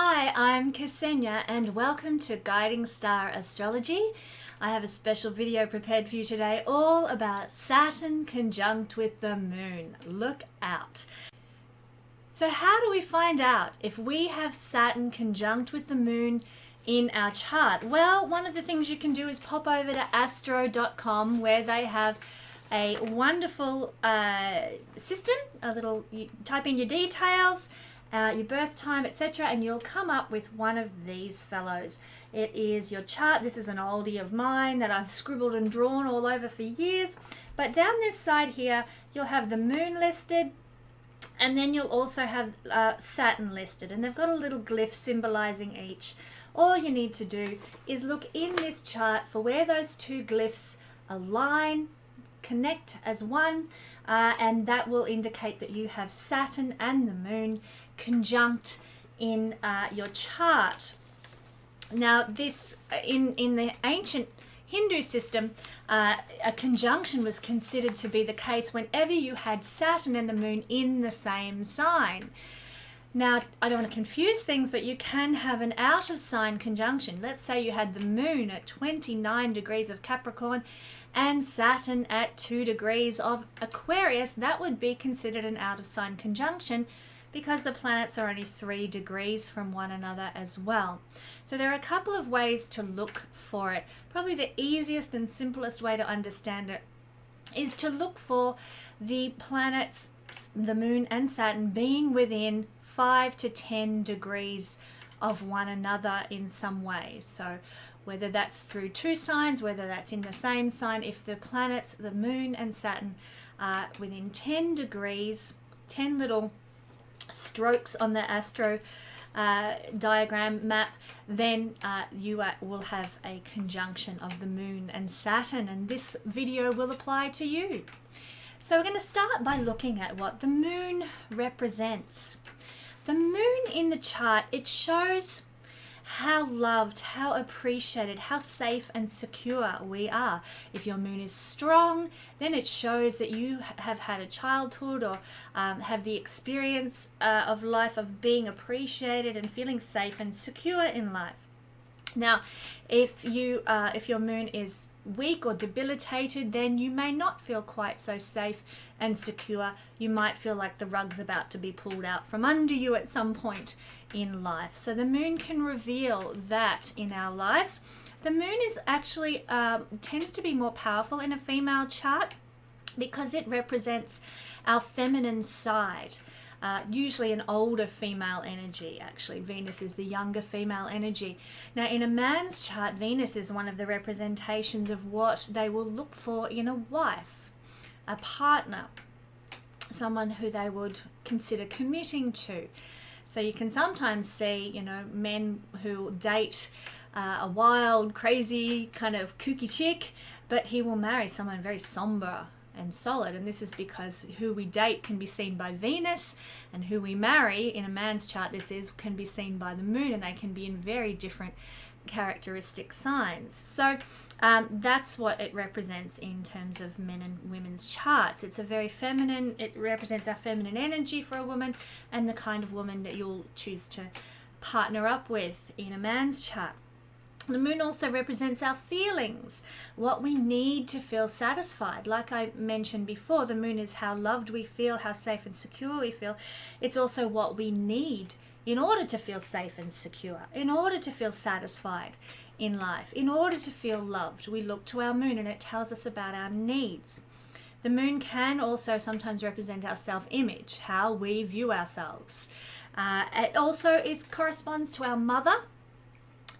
Hi, I'm Kesenya and welcome to Guiding Star Astrology. I have a special video prepared for you today all about Saturn conjunct with the Moon. Look out. So how do we find out if we have Saturn conjunct with the Moon in our chart? Well, one of the things you can do is pop over to astro.com where they have a wonderful system. You type in your details, your birth time, etc., and you'll come up with one of these fellows. It is your chart. This is an oldie of mine that I've scribbled and drawn all over for years. But down this side here, you'll have the Moon listed, and then you'll also have Saturn listed, and they've got a little glyph symbolizing each. All you need to do is look in this chart for where those two glyphs align, connect as one, and that will indicate that you have Saturn and the Moon conjunct in your chart. Now this in the ancient Hindu system, a conjunction was considered to be the case whenever you had Saturn and the Moon in the same sign. Now, I don't want to confuse things, but you can have an out of sign conjunction. Let's say you had the Moon at 29 degrees of Capricorn and Saturn at 2 degrees of Aquarius. That would be considered an out of sign conjunction because the planets are only 3 degrees from one another as well. So there are a couple of ways to look for it. Probably the easiest and simplest way to understand it is to look for the planets, the Moon and Saturn, being within 5 to 10 degrees of one another in some way. So whether that's through two signs, whether that's in the same sign, if the planets, the Moon and Saturn, are within 10 degrees, 10 little strokes on the astro diagram map, then you will have a conjunction of the Moon and Saturn, and this video will apply to you. So we're going to start by looking at what the Moon represents. The Moon in the chart, it shows how loved, how appreciated, how safe and secure we are. If your Moon is strong, then it shows that you have had a childhood or have the experience of life of being appreciated and feeling safe and secure in life. Now, if your Moon is weak or debilitated, then you may not feel quite so safe and secure. You might feel like the rug's about to be pulled out from under you at some point in life. So the Moon can reveal that in our lives. The Moon is actually tends to be more powerful in a female chart because it represents our feminine side. Usually an older female energy, actually. Venus is the younger female energy. Now, in a man's chart, Venus is one of the representations of what they will look for in a wife, a partner, someone who they would consider committing to. So you can sometimes see, men who date a wild, crazy, kind of kooky chick, but he will marry someone very somber and solid, and this is because who we date can be seen by Venus, and who we marry in a man's chart can be seen by the Moon, and they can be in very different characteristic signs. So that's what it represents in terms of men and women's charts. It's a very feminine, it represents our feminine energy for a woman and the kind of woman that you'll choose to partner up with in a man's chart. The Moon also represents our feelings, what we need to feel satisfied. Like I mentioned before, the Moon is how loved we feel, how safe and secure we feel. It's also what we need in order to feel safe and secure, in order to feel satisfied in life, in order to feel loved. We look to our Moon and it tells us about our needs. The Moon can also sometimes represent our self-image, how we view ourselves. It also corresponds to our mother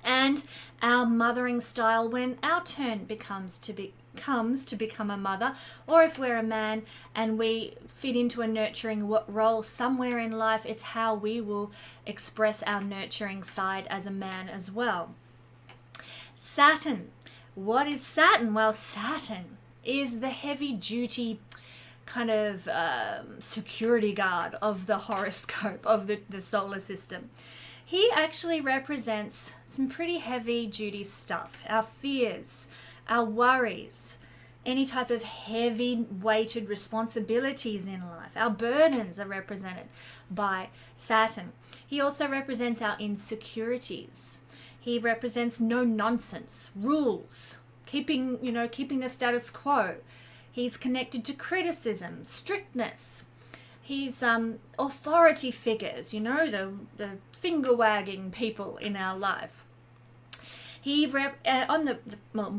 and our mothering style when our turn comes to become a mother, or if we're a man and we fit into a nurturing role somewhere in life, it's how we will express our nurturing side as a man as well. Saturn. What is Saturn? Well, Saturn is the heavy duty kind of security guard of the horoscope, of the solar system. He actually represents some pretty heavy duty stuff, our fears, our worries, any type of heavy weighted responsibilities in life. Our burdens are represented by Saturn. He also represents our insecurities. He represents no nonsense, rules, keeping the status quo. He's connected to criticism, strictness. He's authority figures, the finger wagging people in our life. On the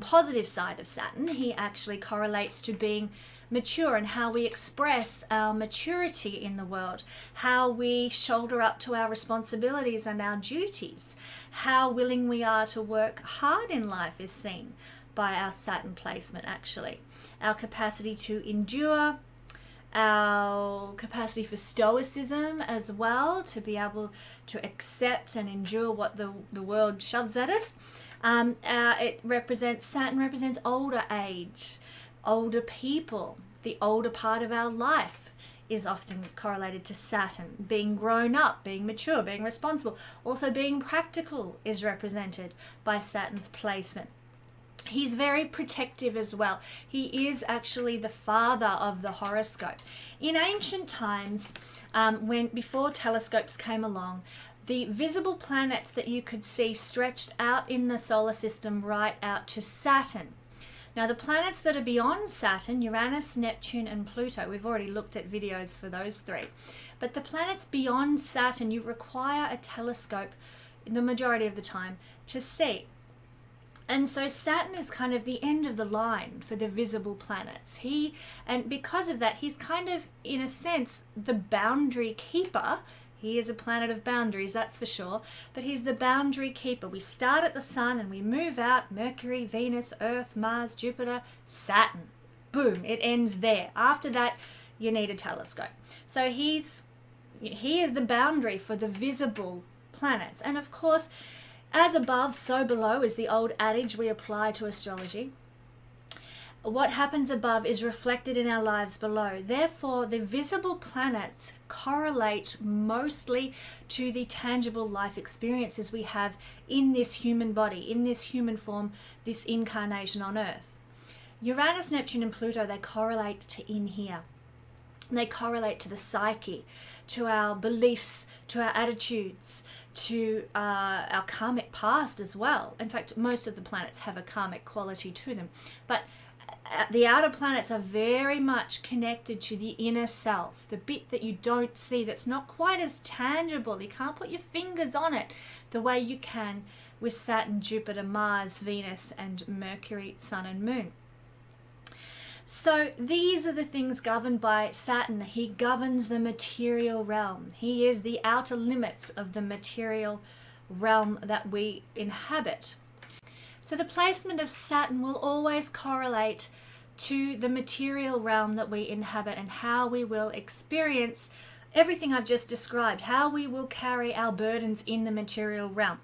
positive side of Saturn, he actually correlates to being mature and how we express our maturity in the world, how we shoulder up to our responsibilities and our duties, how willing we are to work hard in life is seen by our Saturn placement actually. Our capacity to endure, our capacity for stoicism as well, to be able to accept and endure what the world shoves at us. Saturn represents older age, older people. The older part of our life is often correlated to Saturn. Being grown up, being mature, being responsible. Also being practical is represented by Saturn's placement. He's very protective as well. He is actually the father of the horoscope. In ancient times, before telescopes came along, the visible planets that you could see stretched out in the solar system right out to Saturn. Now the planets that are beyond Saturn, Uranus, Neptune and Pluto, we've already looked at videos for those three. But the planets beyond Saturn, you require a telescope the majority of the time to see. And so Saturn is kind of the end of the line for the visible planets. And because of that, he's kind of, in a sense, the boundary keeper. He is a planet of boundaries, that's for sure. But he's the boundary keeper. We start at the sun and we move out Mercury, Venus, Earth, Mars, Jupiter, Saturn. Boom, it ends there. After that, you need a telescope. So he is the boundary for the visible planets. And of course, as above, so below is the old adage we apply to astrology. What happens above is reflected in our lives below. Therefore, the visible planets correlate mostly to the tangible life experiences we have in this human body, in this human form, this incarnation on Earth. Uranus, Neptune and Pluto, they correlate to in here. They correlate to the psyche, to our beliefs, to our attitudes, to our karmic past as well. In fact, most of the planets have a karmic quality to them. But the outer planets are very much connected to the inner self, the bit that you don't see, that's not quite as tangible. You can't put your fingers on it the way you can with Saturn, Jupiter, Mars, Venus, and Mercury, Sun and Moon. So these are the things governed by Saturn. He governs the material realm. He is the outer limits of the material realm that we inhabit. So the placement of Saturn will always correlate to the material realm that we inhabit and how we will experience everything I've just described, how we will carry our burdens in the material realm,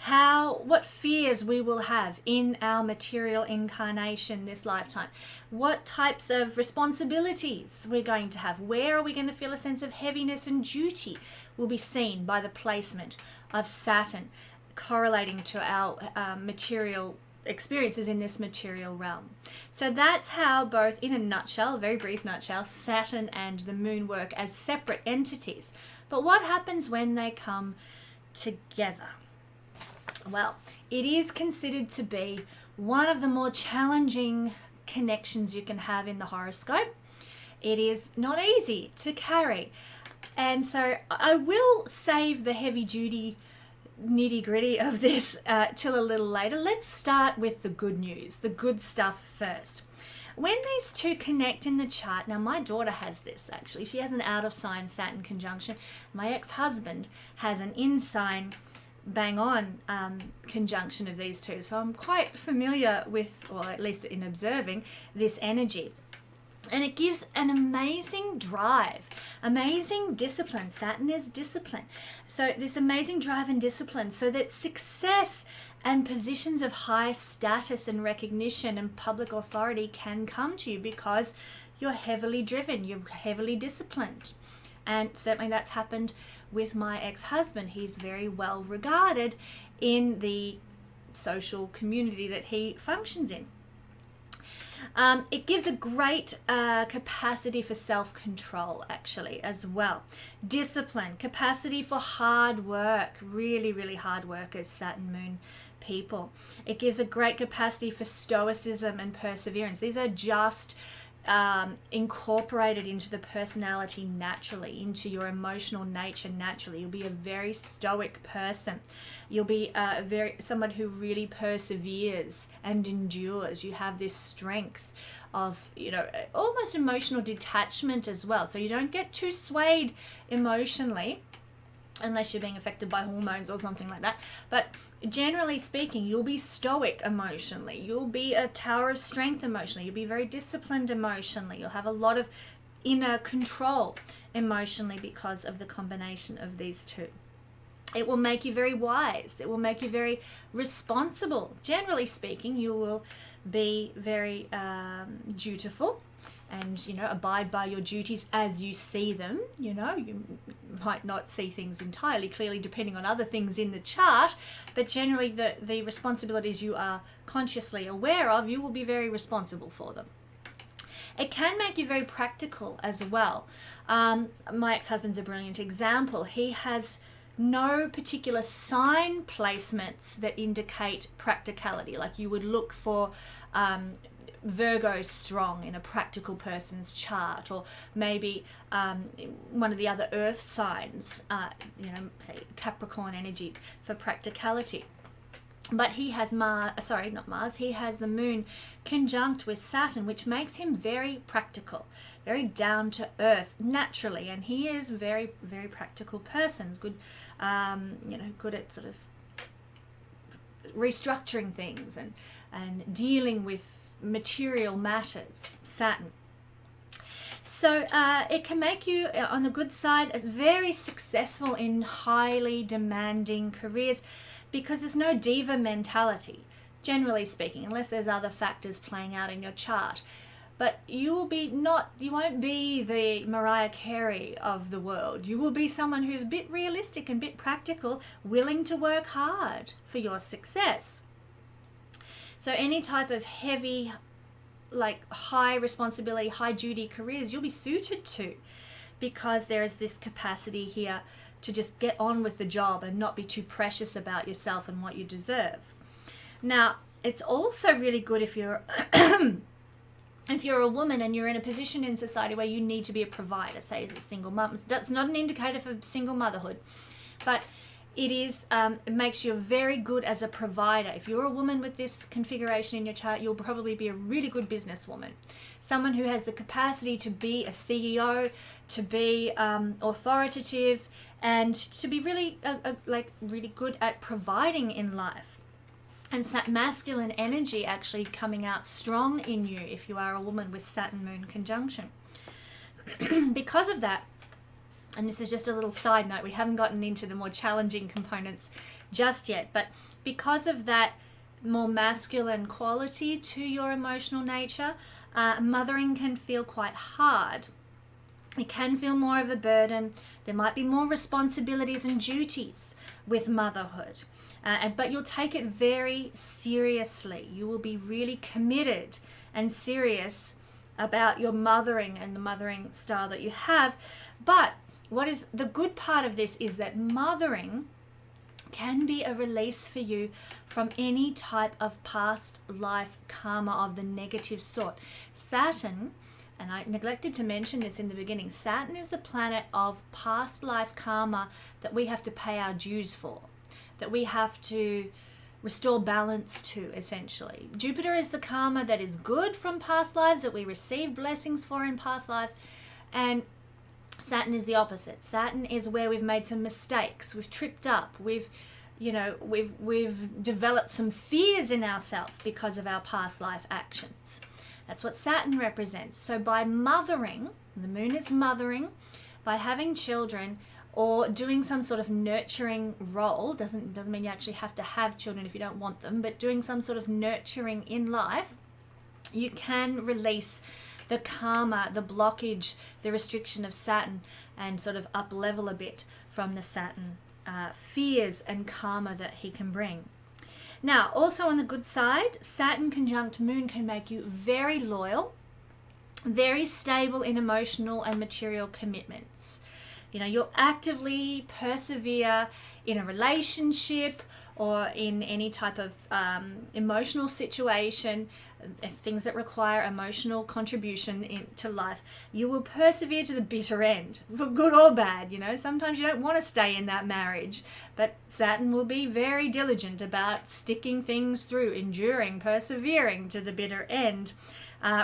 what fears we will have in our material incarnation this lifetime, what types of responsibilities we're going to have, where are we going to feel a sense of heaviness and duty will be seen by the placement of Saturn correlating to our material experiences in this material realm. So that's how both, in a nutshell, a very brief nutshell, Saturn and the Moon work as separate entities. But what happens when they come together? Well, it is considered to be one of the more challenging connections you can have in the horoscope. It is not easy to carry. And so I will save the heavy duty nitty-gritty of this till a little later. Let's start with the good news, the good stuff first. When these two connect in the chart, now my daughter has this actually, she has an out of sign Saturn conjunction. My ex-husband has an in sign bang on conjunction of these two, so I'm quite familiar with, or at least in observing, this energy. And it gives an amazing drive, amazing discipline. Saturn is discipline. So this amazing drive and discipline so that success and positions of high status and recognition and public authority can come to you because you're heavily driven, you're heavily disciplined. And certainly that's happened with my ex-husband. He's very well regarded in the social community that he functions in. It gives a great capacity for self-control, actually, as well. Discipline, capacity for hard work, really, really hard workers, Saturn Moon people. It gives a great capacity for stoicism and perseverance. These are just incorporated into the personality naturally, into your emotional nature naturally. You'll be a very stoic person. You'll be someone who really perseveres and endures. You have this strength of, almost emotional detachment as well. So you don't get too swayed emotionally unless you're being affected by hormones or something like that. But generally speaking, you'll be stoic emotionally. You'll be a tower of strength emotionally. You'll be very disciplined emotionally. You'll have a lot of inner control emotionally because of the combination of these two. It will make you very wise. It will make you very responsible. Generally speaking, you will be very dutiful and, abide by your duties as you see them. You might not see things entirely clearly depending on other things in the chart, but generally the responsibilities you are consciously aware of, you will be very responsible for them. It can make you very practical as well. My ex-husband's a brilliant example. He has no particular sign placements that indicate practicality, like you would look for Virgo strong in a practical person's chart, or maybe one of the other earth signs, say Capricorn energy for practicality. But he has he has the moon conjunct with Saturn, which makes him very practical, very down to earth naturally, and he is very, very practical person. Good, good at sort of restructuring things and dealing with material matters, Saturn. So it can make you, on the good side, as very successful in highly demanding careers, because there's no diva mentality, generally speaking, unless there's other factors playing out in your chart. But you won't be the Mariah Carey of the world. You will be someone who's a bit realistic and a bit practical, willing to work hard for your success. So any type of heavy, like high responsibility, high duty careers, you'll be suited to, because there is this capacity here to just get on with the job and not be too precious about yourself and what you deserve. Now, it's also really good if you're if you're a woman and you're in a position in society where you need to be a provider, say as a single mum. That's not an indicator for single motherhood, but it is. It makes you very good as a provider. If you're a woman with this configuration in your chart, you'll probably be a really good businesswoman, someone who has the capacity to be a CEO, to be authoritative, and to be really really good at providing in life. And that masculine energy actually coming out strong in you if you are a woman with Saturn Moon conjunction. Because of that, and this is just a little side note, we haven't gotten into the more challenging components just yet, but because of that more masculine quality to your emotional nature, mothering can feel quite hard. It can feel more of a burden. There might be more responsibilities and duties with motherhood, but you'll take it very seriously. You will be really committed and serious about your mothering and the mothering style that you have. But what is the good part of this is that mothering can be a release for you from any type of past life karma of the negative sort. Saturn, and I neglected to mention this in the beginning, Saturn is the planet of past life karma that we have to pay our dues for, that we have to restore balance to, essentially. Jupiter is the karma that is good from past lives, that we receive blessings for in past lives, and Saturn is the opposite. Saturn is where we've made some mistakes, we've tripped up, we've developed some fears in ourselves because of our past life actions. That's what Saturn represents. So by mothering, the moon is mothering, by having children or doing some sort of nurturing role, doesn't mean you actually have to have children if you don't want them, but doing some sort of nurturing in life, you can release the karma, the blockage, the restriction of Saturn, and sort of up level a bit from the Saturn fears and karma that he can bring. Now, also on the good side, Saturn conjunct Moon can make you very loyal, very stable in emotional and material commitments. You know, you'll actively persevere in a relationship or in any type of emotional situation, things that require emotional contribution into life. You will persevere to the bitter end, for good or bad. You know, sometimes you don't want to stay in that marriage, but Saturn will be very diligent about sticking things through, enduring, persevering to the bitter end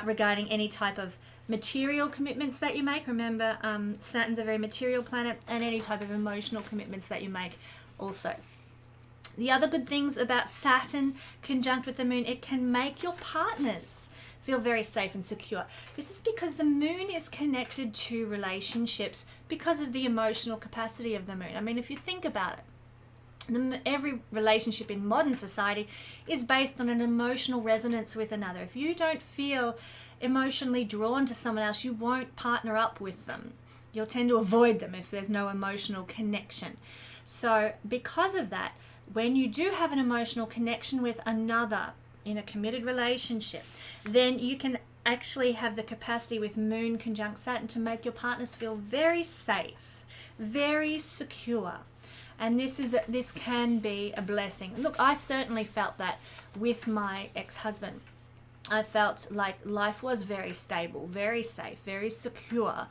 regarding any type of material commitments that you make. Remember, Saturn's a very material planet, and any type of emotional commitments that you make also. The other good things about Saturn conjunct with the Moon, it can make your partners feel very safe and secure. This is because the Moon is connected to relationships because of the emotional capacity of the Moon. I mean, if you think about it, every relationship in modern society is based on an emotional resonance with another. If you don't feel emotionally drawn to someone else, you won't partner up with them. You'll tend to avoid them if there's no emotional connection. So because of that, when you do have an emotional connection with another in a committed relationship, then you can actually have the capacity with Moon conjunct Saturn to make your partners feel very safe, very secure. And this can be a blessing. Look, I certainly felt that with my ex-husband. I felt like life was very stable, very safe, very secure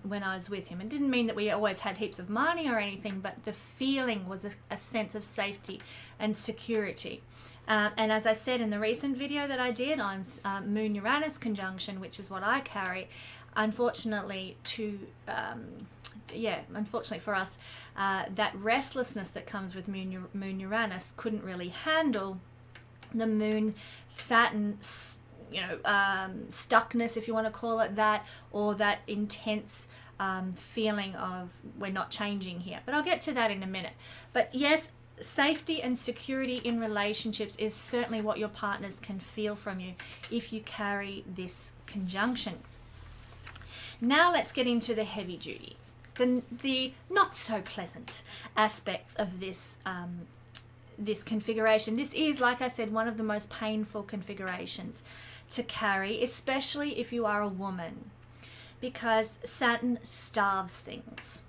when I was with him. It didn't mean that we always had heaps of money or anything, but the feeling was a sense of safety and security. And as I said in the recent video that I did on Moon-Uranus conjunction, which is what I carry, unfortunately unfortunately for us, that restlessness that comes with Moon-Uranus couldn't really handle the Moon-Saturn, stuckness, if you want to call it that, or that intense feeling of we're not changing here. But I'll get to that in a minute. But yes, safety and security in relationships is certainly what your partners can feel from you if you carry this conjunction. Now let's get into the heavy duty, the not so pleasant aspects of this this configuration. This is, like I said, one of the most painful configurations to carry, especially if you are a woman, because Saturn starves things.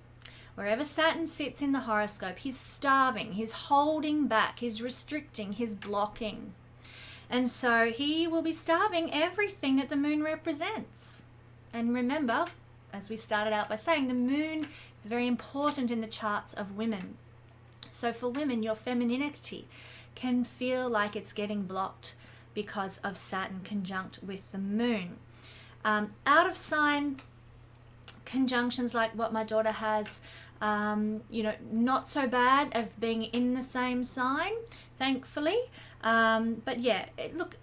Wherever Saturn sits in the horoscope, he's starving, he's holding back, he's restricting, he's blocking. And so he will be starving everything that the Moon represents. And remember, as we started out by saying, the Moon is very important in the charts of women. So for women, your femininity can feel like it's getting blocked because of Saturn conjunct with the Moon. Out of sign conjunctions like what my daughter has, not so bad as being in the same sign, thankfully. But yeah, look,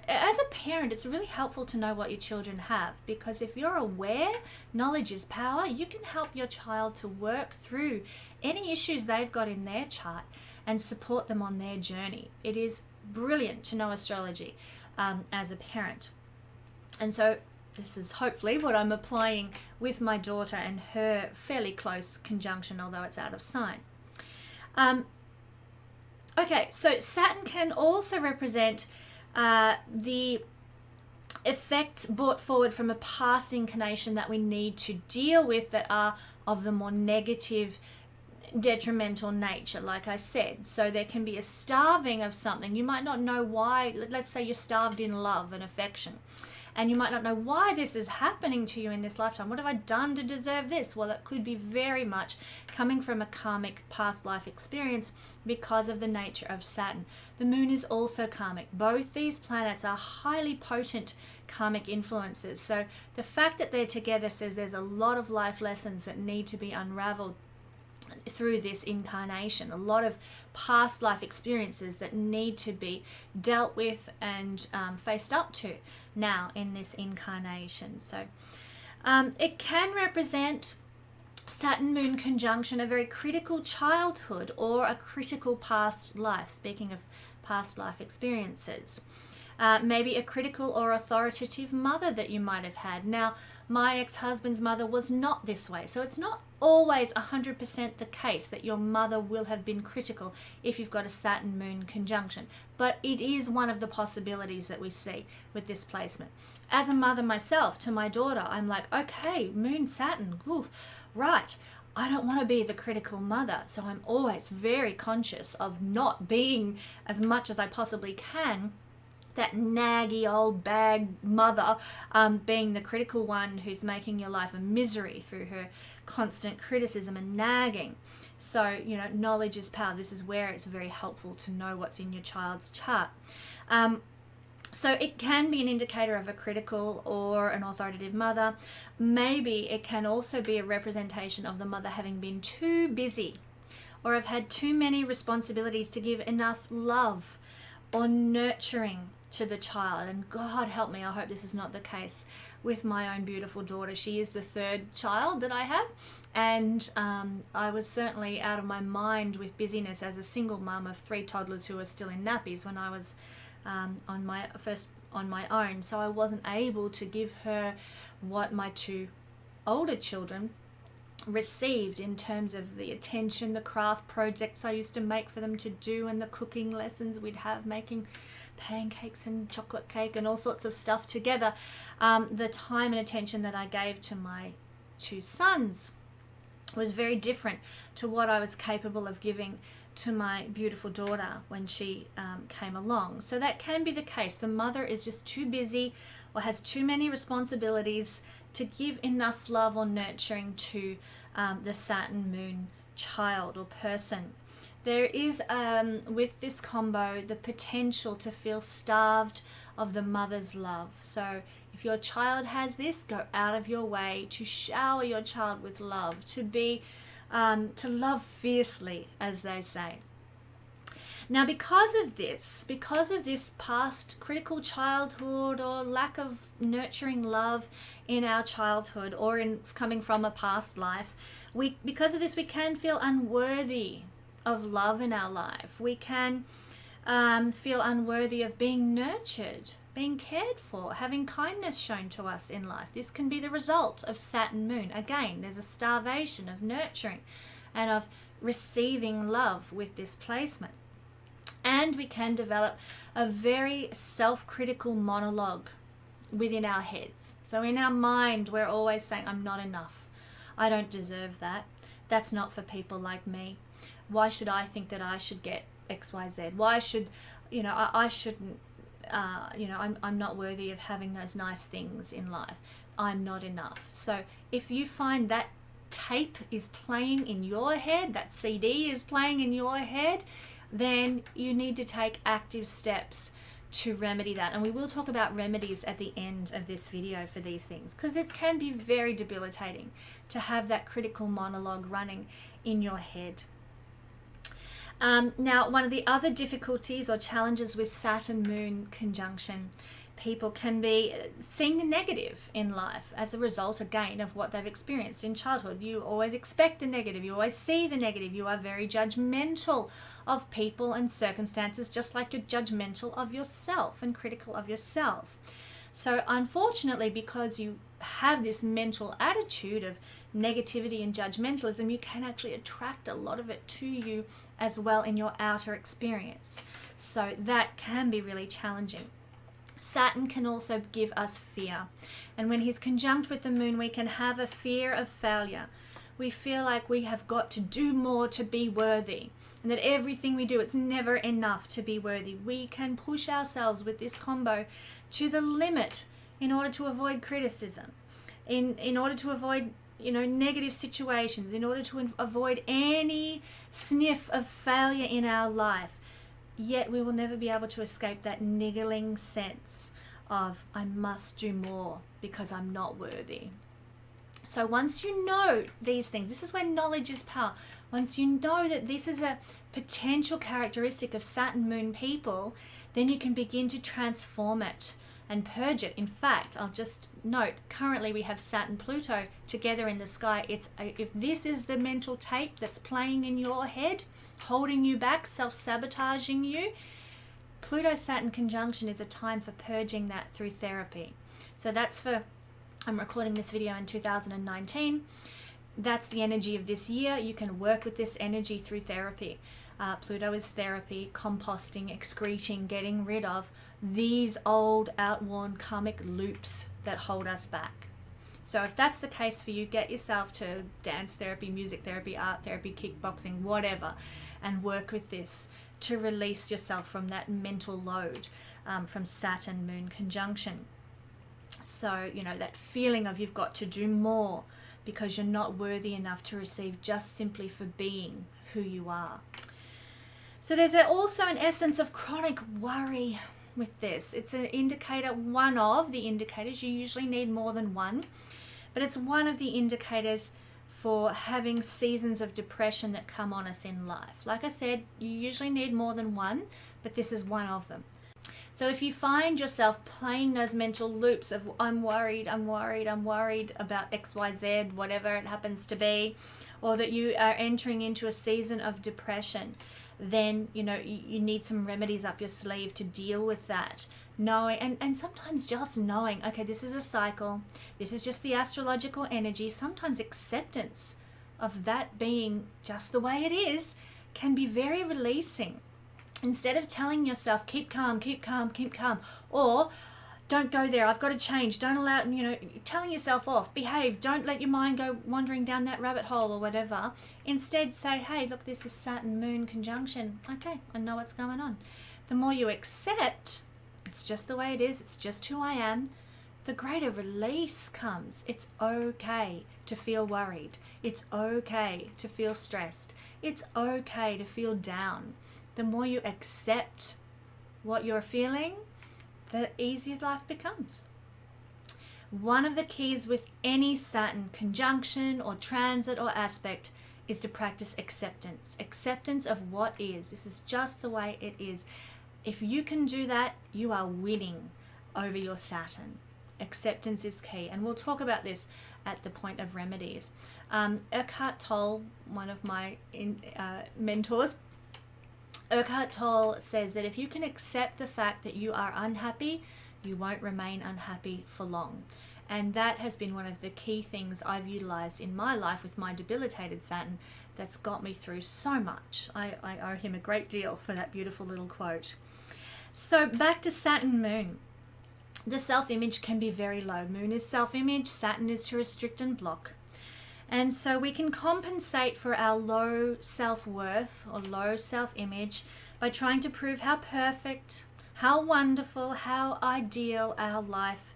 as a parent, it's really helpful to know what your children have, because if you're aware, knowledge is power. You can help your child to work through any issues they've got in their chart and support them on their journey. It is brilliant to know astrology as a parent. And so this is hopefully what I'm applying with my daughter and her fairly close conjunction, although it's out of sign. Okay, so Saturn can also represent the effects brought forward from a past incarnation that we need to deal with that are of the more negative, detrimental nature, like I said. So there can be a starving of something. You might not know why. Let's say you're starved in love and affection, and you might not know why this is happening to you in this lifetime. What have I done to deserve this? Well, it could be very much coming from a karmic past life experience because of the nature of Saturn. The Moon is also karmic. Both these planets are highly potent karmic influences. So the fact that they're together says there's a lot of life lessons that need to be unraveled through this incarnation, a lot of past life experiences that need to be dealt with and faced up to now in this incarnation. So it can represent Saturn Moon conjunction a very critical childhood or a critical past life, speaking of past life experiences. Maybe a critical or authoritative mother that you might have had. Now, my ex-husband's mother was not this way, so it's not always 100% the case that your mother will have been critical if you've got a Saturn Moon conjunction, but it is one of the possibilities that we see with this placement. As a mother myself to my daughter, I'm like, okay, Moon Saturn, ooh, right, I don't want to be the critical mother, so I'm always very conscious of not being, as much as I possibly can, that naggy old bag mother, being the critical one who's making your life a misery through her constant criticism and nagging. So, knowledge is power. This is where it's very helpful to know what's in your child's chart. So it can be an indicator of a critical or an authoritative mother. Maybe it can also be a representation of the mother having been too busy or have had too many responsibilities to give enough love or nurturing to the child. And God help me, I hope this is not the case with my own beautiful daughter. She is the third child that I have, and I was certainly out of my mind with busyness as a single mum of 3 toddlers who are still in nappies when I was on my own. So I wasn't able to give her what my 2 older children received in terms of the attention, the craft projects I used to make for them to do, and the cooking lessons we'd have, making pancakes and chocolate cake and all sorts of stuff together. The time and attention that I gave to my 2 sons was very different to what I was capable of giving to my beautiful daughter when she came along. So that can be the case. The mother is just too busy or has too many responsibilities to give enough love or nurturing to the Saturn Moon child or person. There is, with this combo, the potential to feel starved of the mother's love. So if your child has this, go out of your way to shower your child with love, to love fiercely, as they say. Now, because of this past critical childhood or lack of nurturing love in our childhood or in coming from a past life, because of this we can feel unworthy of love in our life. We can feel unworthy of being nurtured, being cared for, having kindness shown to us in life. This can be the result of Saturn Moon. Again, there's a starvation of nurturing and of receiving love with this placement. And we can develop a very self-critical monologue within our heads. So in our mind, we're always saying, I'm not enough. I don't deserve that. That's not for people like me. Why should I think that I should get X, Y, Z? Why should, I shouldn't, I'm not worthy of having those nice things in life. I'm not enough. So if you find that tape is playing in your head, that CD is playing in your head, then you need to take active steps to remedy that. And we will talk about remedies at the end of this video for these things, because it can be very debilitating to have that critical monologue running in your head. Now, one of the other difficulties or challenges with Saturn Moon conjunction, people can be seeing the negative in life as a result, again, of what they've experienced in childhood. You always expect the negative. You always see the negative. You are very judgmental of people and circumstances, just like you're judgmental of yourself and critical of yourself. So unfortunately, because you have this mental attitude of negativity and judgmentalism, you can actually attract a lot of it to you as well in your outer experience. So that can be really challenging. Saturn can also give us fear. And when he's conjunct with the moon, we can have a fear of failure. We feel like we have got to do more to be worthy, and that everything we do, it's never enough to be worthy. We can push ourselves with this combo to the limit in order to avoid criticism, in order to avoid negative situations, in order to avoid any sniff of failure in our life. Yet we will never be able to escape that niggling sense of, I must do more because I'm not worthy. So once you know these things, this is where knowledge is power. Once you know that this is a potential characteristic of Saturn Moon people, then you can begin to transform it and purge it. In fact, I'll just note, currently we have Saturn Pluto together in the sky. If this is the mental tape that's playing in your head, holding you back, self-sabotaging you, Pluto-Saturn conjunction is a time for purging that through therapy. So that's for, I'm recording this video in 2019. That's the energy of this year. You can work with this energy through therapy. Pluto is therapy, composting, excreting, getting rid of these old, outworn karmic loops that hold us back. So if that's the case for you, get yourself to dance therapy, music therapy, art therapy, kickboxing, whatever, and work with this to release yourself from that mental load from Saturn Moon conjunction. So, you know, that feeling of you've got to do more because you're not worthy enough to receive just simply for being who you are. So there's also an essence of chronic worry with this. It's an indicator, one of the indicators. You usually need more than one, but it's one of the indicators for having seasons of depression that come on us in life. Like I said, you usually need more than one, but this is one of them. So if you find yourself playing those mental loops of I'm worried about XYZ, whatever it happens to be, or that you are entering into a season of depression, then you know you need some remedies up your sleeve to deal with that. Knowing and sometimes just knowing, okay, this is a cycle, this is just the astrological energy. Sometimes acceptance of that being just the way it is can be very releasing. Instead of telling yourself keep calm, or don't go there, I've got to change, don't allow, you know, telling yourself off, behave, don't let your mind go wandering down that rabbit hole or whatever. Instead say, hey, look, this is Saturn Moon conjunction. Okay, I know what's going on. The more you accept, it's just the way it is, it's just who I am, the greater release comes. It's okay to feel worried. It's okay to feel stressed. It's okay to feel down. The more you accept what you're feeling, the easier life becomes. One of the keys with any Saturn conjunction or transit or aspect is to practice acceptance. Acceptance of what is. This is just the way it is. If you can do that, you are winning over your Saturn. Acceptance is key. And we'll talk about this at the point of remedies. Eckhart Tolle, one of my mentors, Eckhart Tolle says that if you can accept the fact that you are unhappy, you won't remain unhappy for long. And that has been one of the key things I've utilized in my life with my debilitated Saturn that's got me through so much. I owe him a great deal for that beautiful little quote. So back to Saturn Moon. The self-image can be very low. Moon is self-image, Saturn is to restrict and block. And so we can compensate for our low self-worth or low self-image by trying to prove how perfect, how wonderful, how ideal our life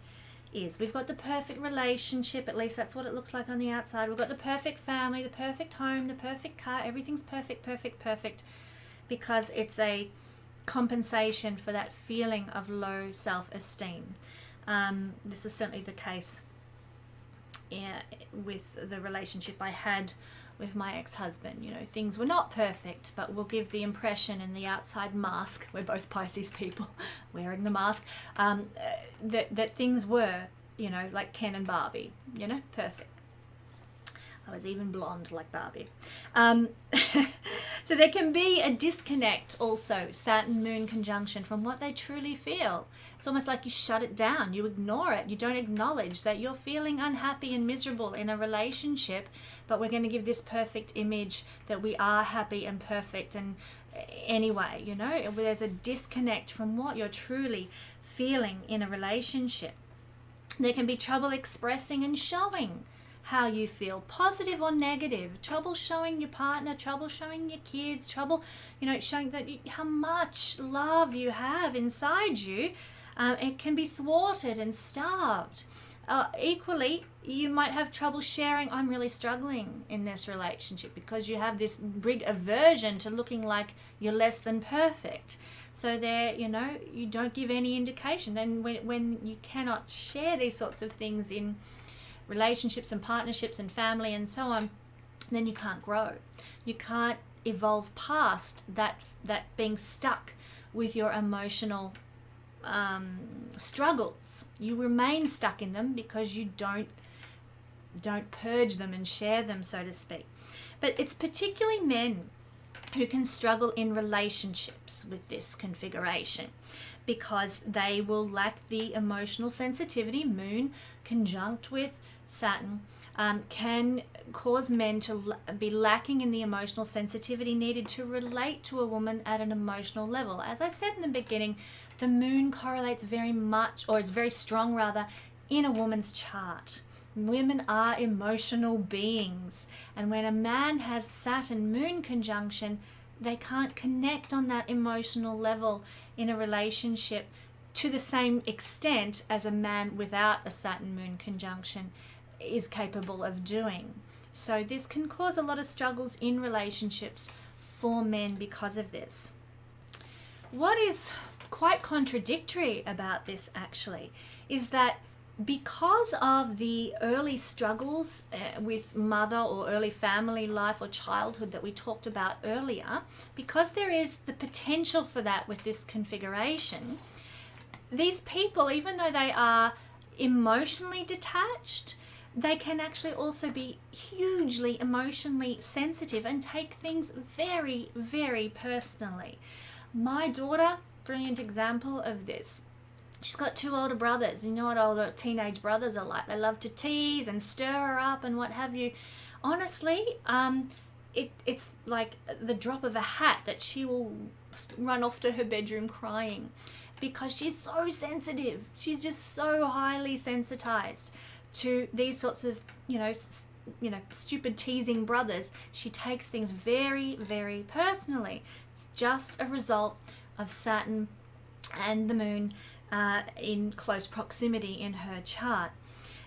is. We've got the perfect relationship, at least that's what it looks like on the outside. We've got the perfect family, the perfect home, the perfect car. Everything's perfect, because it's a compensation for that feeling of low self-esteem. This was certainly the case with the relationship I had with my ex-husband. You know, things were not perfect, but we'll give the impression in the outside mask, we're both Pisces people wearing the mask, that things were, you know, like Ken and Barbie, you know, perfect. I was even blonde like Barbie. So there can be a disconnect also, Saturn Moon conjunction, from what they truly feel. It's almost like you shut it down, you ignore it, you don't acknowledge that you're feeling unhappy and miserable in a relationship, but we're going to give this perfect image that we are happy and perfect. And anyway, you know, there's a disconnect from what you're truly feeling in a relationship. There can be trouble expressing and showing how you feel, positive or negative, trouble showing your partner, trouble showing your kids, trouble, you know, showing that how much love you have inside you. It can be thwarted and starved. Equally, you might have trouble sharing, I'm really struggling in this relationship, because you have this big aversion to looking like you're less than perfect. So there, you know, you don't give any indication. And when you cannot share these sorts of things in relationships and partnerships and family and so on, then you can't grow. You can't evolve past that being stuck with your emotional struggles. You remain stuck in them because you don't purge them and share them, so to speak. But it's particularly men who can struggle in relationships with this configuration because they will lack the emotional sensitivity. Moon conjunct with Saturn can cause men to be lacking in the emotional sensitivity needed to relate to a woman at an emotional level. As I said in the beginning, the moon correlates very much, or it's very strong rather, in a woman's chart. Women are emotional beings, and when a man has Saturn Moon conjunction, they can't connect on that emotional level in a relationship to the same extent as a man without a Saturn Moon conjunction is capable of doing. So this can cause a lot of struggles in relationships for men because of this. What is quite contradictory about this actually is that because of the early struggles with mother or early family life or childhood that we talked about earlier, because there is the potential for that with this configuration, these people, even though they are emotionally detached, they can actually also be hugely emotionally sensitive and take things very, very personally. My daughter, brilliant example of this. She's got two older brothers. You know what older teenage brothers are like. They love to tease and stir her up and what have you. Honestly, it's like the drop of a hat that she will run off to her bedroom crying because she's so sensitive. She's just so highly sensitized to these sorts of, stupid teasing brothers. She takes things very, very personally. It's just a result of Saturn and the moon in close proximity in her chart.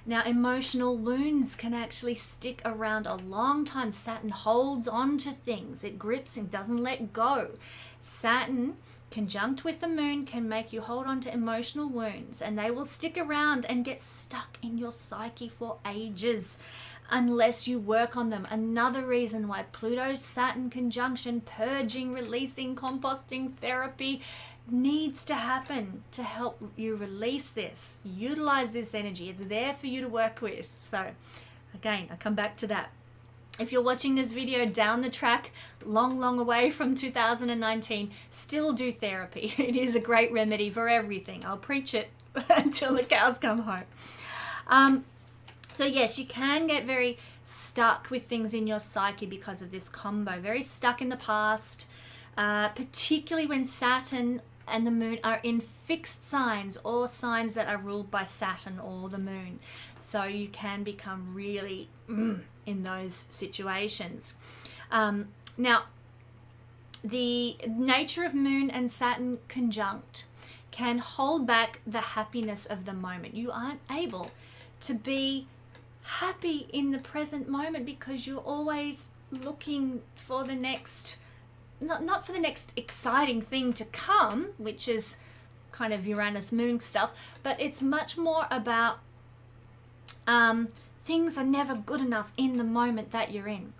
Now, emotional wounds can actually stick around a long time. Saturn holds on to things. It grips and doesn't let go. Saturn conjunct with the moon can make you hold on to emotional wounds, and they will stick around and get stuck in your psyche for ages unless you work on them. Another reason why Pluto-Saturn conjunction, purging, releasing, composting, therapy needs to happen to help you release this. Utilize this energy. It's there for you to work with. So again, I come back to that. If you're watching this video down the track, long away from 2019, still do therapy. It is a great remedy for everything. I'll preach it until the cows come home. So yes, you can get very stuck with things in your psyche because of this combo. Very stuck in the past, particularly when Saturn and the moon are in fixed signs or signs that are ruled by Saturn or the moon. So you can become really in those situations. Now, the nature of moon and Saturn conjunct can hold back the happiness of the moment. You aren't able to be happy in the present moment because you're always looking for the next, not for the next exciting thing to come, which is kind of Uranus moon stuff, but it's much more about things are never good enough in the moment that you're in.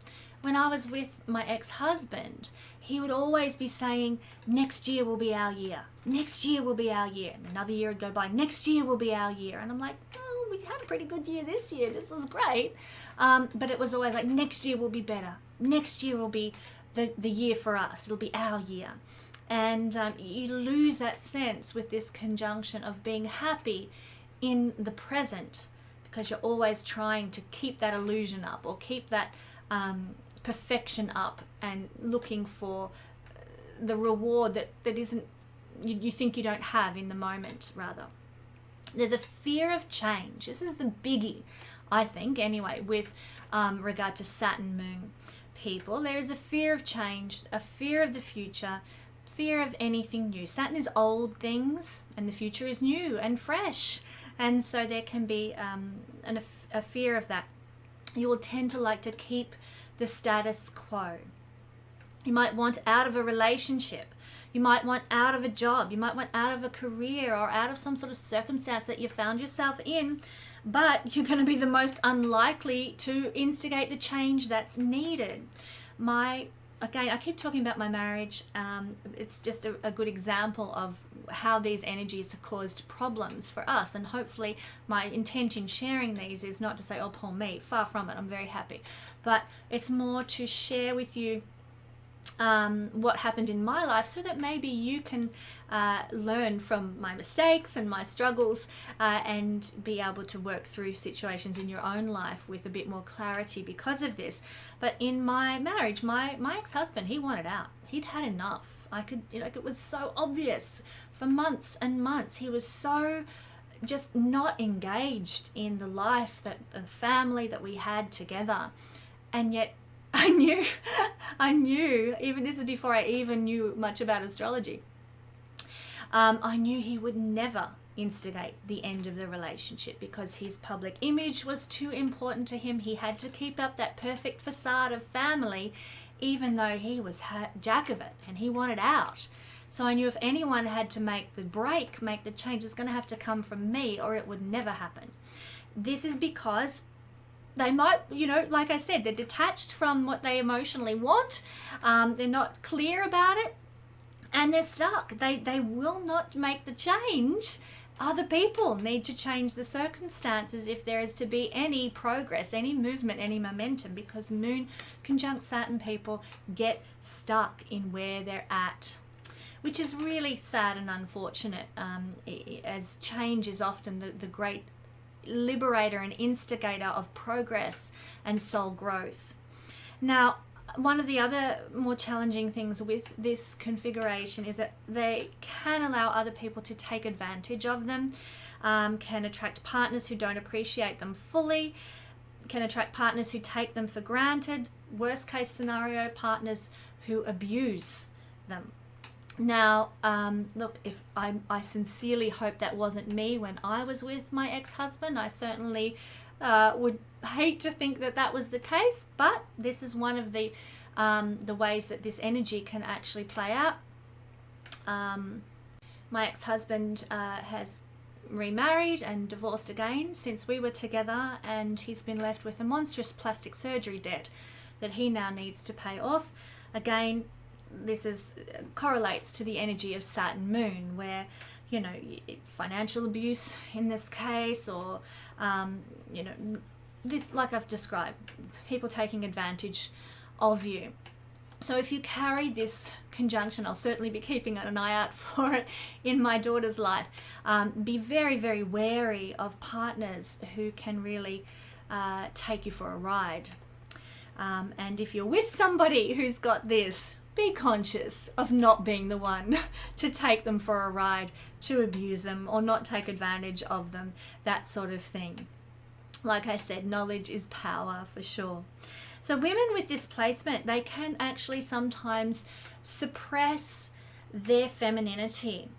When I was with my ex-husband, he would always be saying, next year will be our year. Next year will be our year. And another year would go by, next year will be our year. And I'm like, oh, we had a pretty good year this year. This was great. But it was always like, next year will be better. Next year will be the year for us. It'll be our year. And you lose that sense with this conjunction of being happy in the present because you're always trying to keep that illusion up or keep that perfection up and looking for the reward that isn't, you think you don't have in the moment, rather. There's a fear of change. This is the biggie, I think, anyway, with regard to Saturn Moon people. There is a fear of change, a fear of the future, fear of anything new. Saturn is old things and the future is new and fresh. And so there can be a fear of that. You will tend to like to keep the status quo. You might want out of a relationship. You might want out of a job. You might want out of a career or out of some sort of circumstance that you found yourself in, but you're going to be the most unlikely to instigate the change that's needed. Again, I keep talking about my marriage. It's just a good example of how these energies have caused problems for us. And hopefully my intent in sharing these is not to say, oh, poor me. Far from it. I'm very happy. But it's more to share with you what happened in my life, so that maybe you can learn from my mistakes and my struggles, and be able to work through situations in your own life with a bit more clarity because of this. But in my marriage, my ex-husband, he wanted out. He'd had enough. It was so obvious for months and months. He was so just not engaged in the life, that the family that we had together. And yet I knew, even this is before I even knew much about astrology, I knew he would never instigate the end of the relationship, because his public image was too important to him. He had to keep up that perfect facade of family, even though he was jack of it and he wanted out. So I knew if anyone had to make the change, it's going to have to come from me, or it would never happen. This is because they might, like I said, they're detached from what they emotionally want. They're not clear about it, and they're stuck. They will not make the change. Other people need to change the circumstances if there is to be any progress, any movement, any momentum, because Moon conjunct Saturn people get stuck in where they're at, which is really sad and unfortunate, as change is often the great liberator and instigator of progress and soul growth. Now, one of the other more challenging things with this configuration is that they can allow other people to take advantage of them, can attract partners who don't appreciate them fully, can attract partners who take them for granted, worst case scenario, partners who abuse them. Now, look, if I sincerely hope that wasn't me when I was with my ex-husband. I certainly would hate to think that was the case, but this is one of the ways that this energy can actually play out. My ex-husband has remarried and divorced again since we were together, and he's been left with a monstrous plastic surgery debt that he now needs to pay off. Again, this correlates to the energy of Saturn Moon, where financial abuse in this case, or this, like I've described, people taking advantage of you. So if you carry this conjunction, I'll certainly be keeping an eye out for it in my daughter's life. Be very, very wary of partners who can really take you for a ride. And if you're with somebody who's got this, be conscious of not being the one to take them for a ride, to abuse them, or not take advantage of them, that sort of thing. Like I said, knowledge is power for sure. So women with this placement, they can actually sometimes suppress their femininity.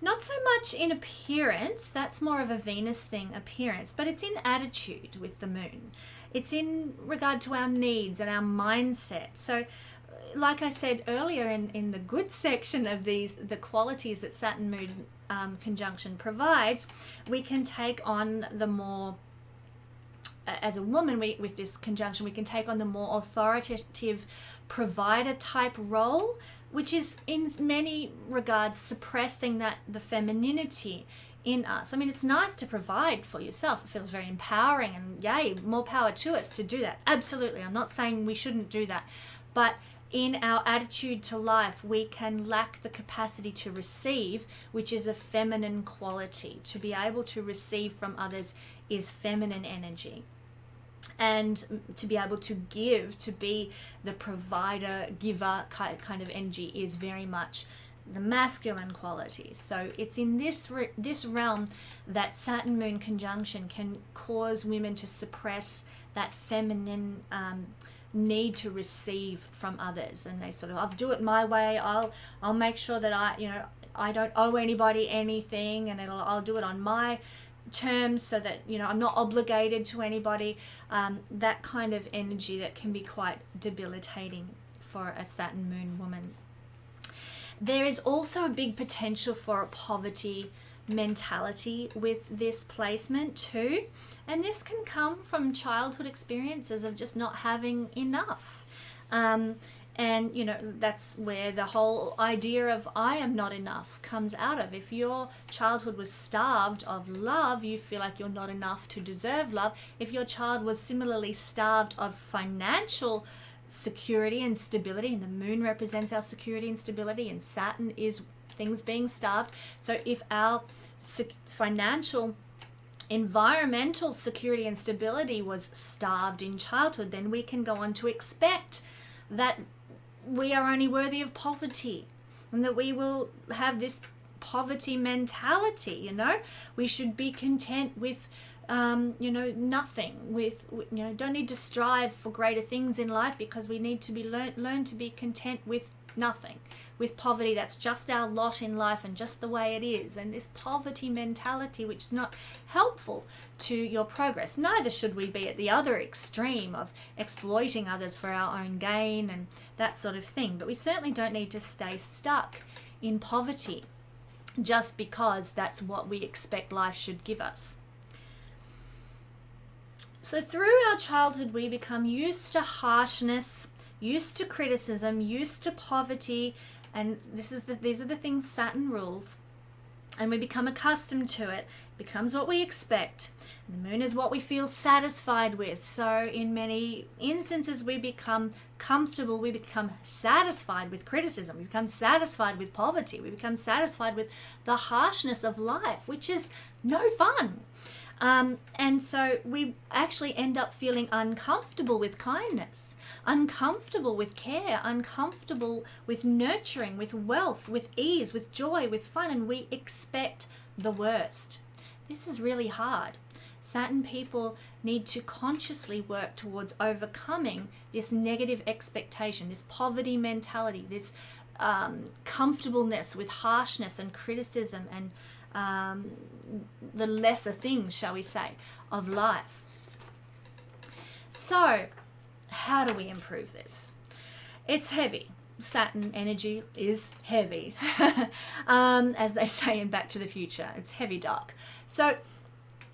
Not so much in appearance, that's more of a Venus thing, appearance, but it's in attitude with the moon. It's in regard to our needs and our mindset. So like I said earlier in the good section of the qualities that Saturn Moon conjunction provides, we can take on the more, as a woman, with this conjunction, we can take on the more authoritative provider type role, which is in many regards suppressing the femininity in us. I mean, it's nice to provide for yourself. It feels very empowering, and yay, more power to us to do that. Absolutely. I'm not saying we shouldn't do that. But in our attitude to life, we can lack the capacity to receive, which is a feminine quality. To be able to receive from others is feminine energy. And to be able to give, to be the provider, giver kind of energy is very much the masculine quality. So it's in this realm that Saturn Moon conjunction can cause women to suppress that feminine need to receive from others, and they sort of, I'll do it my way, I'll make sure that I don't owe anybody anything, and I'll do it on my terms, so that I'm not obligated to anybody. That kind of energy that can be quite debilitating for a Saturn Moon woman. There is also a big potential for a poverty mentality with this placement too, and this can come from childhood experiences of just not having enough, and that's where the whole idea of I am not enough comes out of. If your childhood was starved of love, you feel like you're not enough to deserve love. If your child was similarly starved of financial security and stability, and the moon represents our security and stability, and Saturn is things being starved. So if our financial, environmental security and stability was starved in childhood, then we can go on to expect that we are only worthy of poverty, and that we will have this poverty mentality. We should be content with nothing, with don't need to strive for greater things in life, because we need to be learn to be content with nothing, with poverty. That's just our lot in life and just the way it is. And this poverty mentality, which is not helpful to your progress. Neither should we be at the other extreme of exploiting others for our own gain and that sort of thing. But we certainly don't need to stay stuck in poverty just because that's what we expect life should give us. So through our childhood, we become used to harshness, used to criticism, used to poverty, and these are the things Saturn rules, and we become accustomed to it. It becomes what we expect. The moon is what we feel satisfied with. So in many instances, we become comfortable, we become satisfied with criticism, we become satisfied with poverty, we become satisfied with the harshness of life, which is no fun. And so we actually end up feeling uncomfortable with kindness, uncomfortable with care, uncomfortable with nurturing, with wealth, with ease, with joy, with fun, and we expect the worst. This is really hard. Saturn people need to consciously work towards overcoming this negative expectation, this poverty mentality, this comfortableness with harshness and criticism and the lesser things, shall we say, of life. So, how do we improve this? It's heavy. Saturn energy is heavy. As they say in Back to the Future, it's heavy dark. So,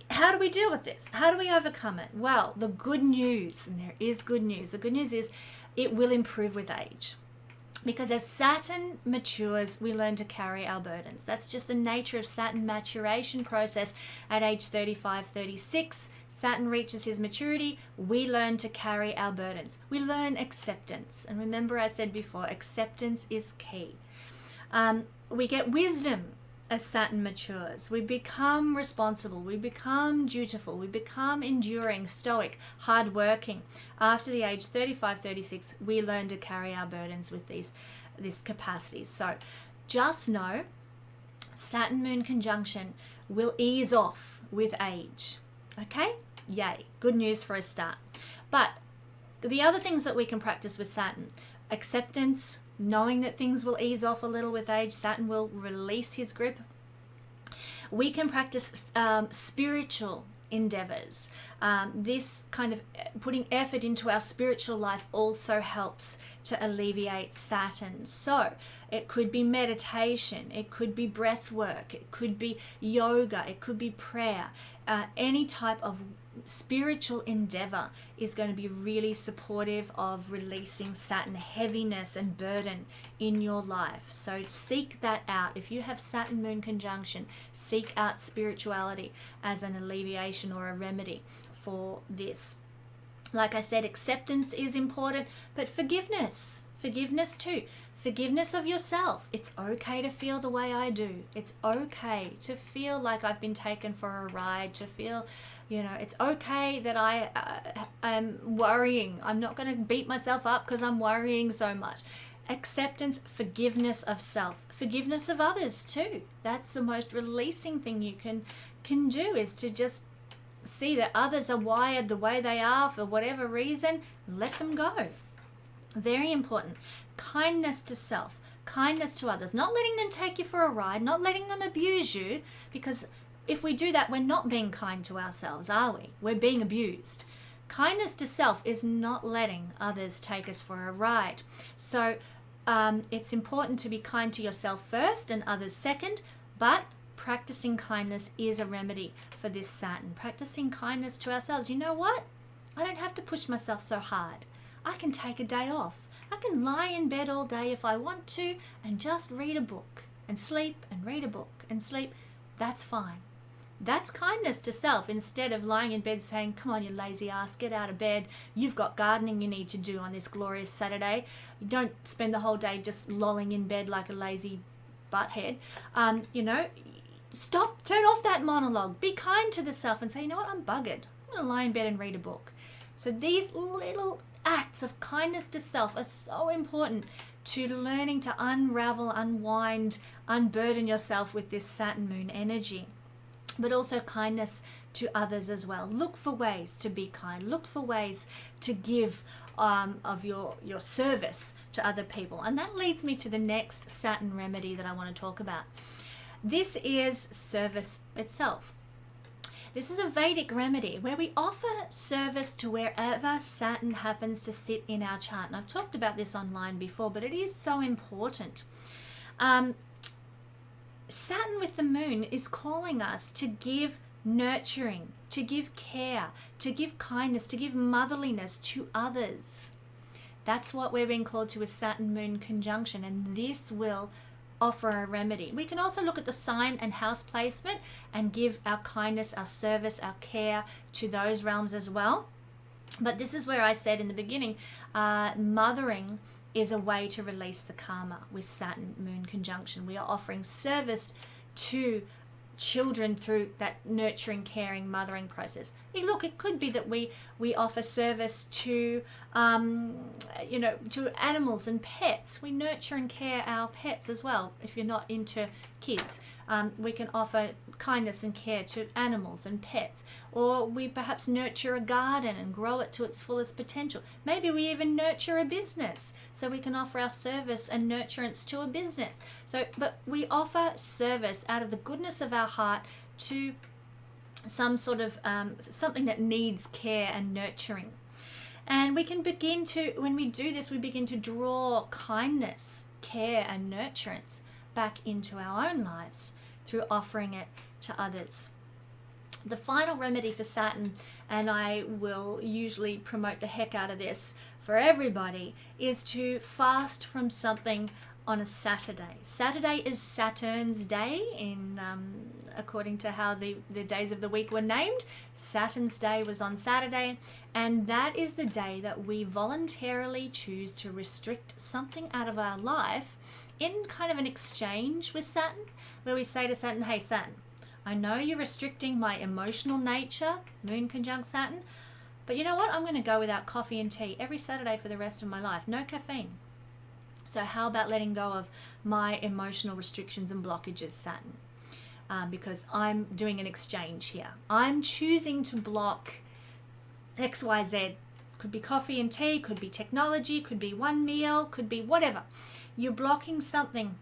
how do we deal with this? How do we overcome it? Well, the good news, and there is good news, the good news is it will improve with age. Because as Saturn matures, we learn to carry our burdens. That's just the nature of Saturn maturation process. At age 35, 36, Saturn reaches his maturity. We learn to carry our burdens. We learn acceptance. And remember, I said before, acceptance is key. We get wisdom as Saturn matures. We become responsible. We become dutiful. We become enduring, stoic, hardworking. After the age 35, 36, we learn to carry our burdens with these capacities. So just know Saturn Moon conjunction will ease off with age. Okay? Yay. Good news for a start. But the other things that we can practice with Saturn, acceptance, knowing that things will ease off a little with age. Saturn will release his grip. We can practice spiritual endeavors. This kind of putting effort into our spiritual life also helps to alleviate Saturn. So it could be meditation, it could be breath work, it could be yoga, it could be prayer. Any type of spiritual endeavor is going to be really supportive of releasing Saturn heaviness and burden in your life. So seek that out. If you have Saturn Moon conjunction, seek out spirituality as an alleviation or a remedy for this. Like I said, acceptance is important, but forgiveness too. Forgiveness of yourself. It's okay to feel the way I do. It's okay to feel like I've been taken for a ride, to feel, it's okay that I am worrying. I'm not going to beat myself up because I'm worrying so much. Acceptance, forgiveness of self, forgiveness of others too. That's the most releasing thing you can do, is to just see that others are wired the way they are for whatever reason. Let them go. Very important. Kindness to self, kindness to others, not letting them take you for a ride, not letting them abuse you, because if we do that, we're not being kind to ourselves, are we? We're being abused. Kindness to self is not letting others take us for a ride. So it's important to be kind to yourself first and others second, but practicing kindness is a remedy for this Saturn. Practicing kindness to ourselves. You know what? I don't have to push myself so hard. I can take a day off. I can lie in bed all day if I want to and just read a book and sleep and read a book and sleep. That's fine. That's kindness to self. Instead of lying in bed saying, come on, you lazy ass, get out of bed. You've got gardening you need to do on this glorious Saturday. You don't spend the whole day just lolling in bed like a lazy butthead. Stop, turn off that monologue. Be kind to the self and say, you know what, I'm buggered. I'm going to lie in bed and read a book. So these little acts of kindness to self are so important to learning to unravel, unwind, unburden yourself with this Saturn Moon energy. But also kindness to others as well. Look for ways to be kind. Look for ways to give of your service to other people. And that leads me to the next Saturn remedy that I want to talk about. This is service itself. This is a Vedic remedy where we offer service to wherever Saturn happens to sit in our chart. And I've talked about this online before, but it is so important. Saturn with the moon is calling us to give nurturing, to give care, to give kindness, to give motherliness to others. That's what we're being called to with Saturn Moon conjunction, and this will offer a remedy. We can also look at the sign and house placement and give our kindness, our service, our care to those realms as well. But this is where I said in the beginning, mothering is a way to release the karma with Saturn Moon conjunction. We are offering service to children through that nurturing, caring, mothering process. Look, it could be that we offer service to to animals and pets. We nurture and care our pets as well. If you're not into kids, we can offer kindness and care to animals and pets, or we perhaps nurture a garden and grow it to its fullest potential. Maybe we even nurture a business, so we can offer our service and nurturance to a business. But we offer service out of the goodness of our heart to some sort of something that needs care and nurturing. And we can begin to, when we do this, we begin to draw kindness, care and nurturance back into our own lives through offering it to others. The final remedy for Saturn, and I will usually promote the heck out of this for everybody, is to fast from something on a Saturday. Saturday is Saturn's day according to how the days of the week were named. Saturn's day was on Saturday, and that is the day that we voluntarily choose to restrict something out of our life in kind of an exchange with Saturn, where we say to Saturn, hey Saturn, I know you're restricting my emotional nature, Moon conjunct Saturn, but you know what? I'm going to go without coffee and tea every Saturday for the rest of my life. No caffeine. So how about letting go of my emotional restrictions and blockages, Saturn? Because I'm doing an exchange here. I'm choosing to block XYZ. Could be coffee and tea, could be technology, could be one meal, could be whatever. You're blocking something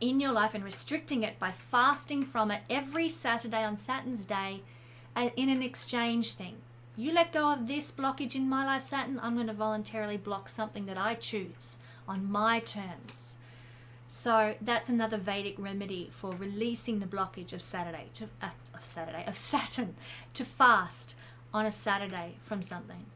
in your life and restricting it by fasting from it every Saturday on Saturn's day in an exchange thing. You let go of this blockage in my life, Saturn, I'm going to voluntarily block something that I choose on my terms. So that's another Vedic remedy for releasing the blockage of Saturn to fast on a Saturday from something.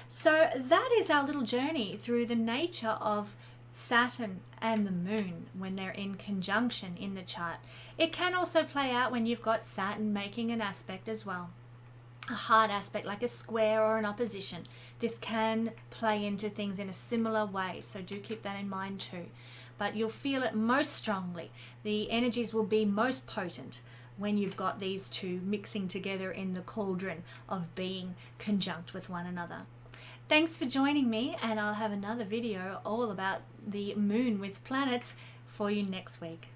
So that is our little journey through the nature of Saturn and the moon when they're in conjunction in the chart. It can also play out when you've got Saturn making an aspect as well. A hard aspect like a square or an opposition. This can play into things in a similar way, so do keep that in mind too. But you'll feel it most strongly. The energies will be most potent when you've got these two mixing together in the cauldron of being conjunct with one another. Thanks for joining me, and I'll have another video all about the moon with planets for you next week.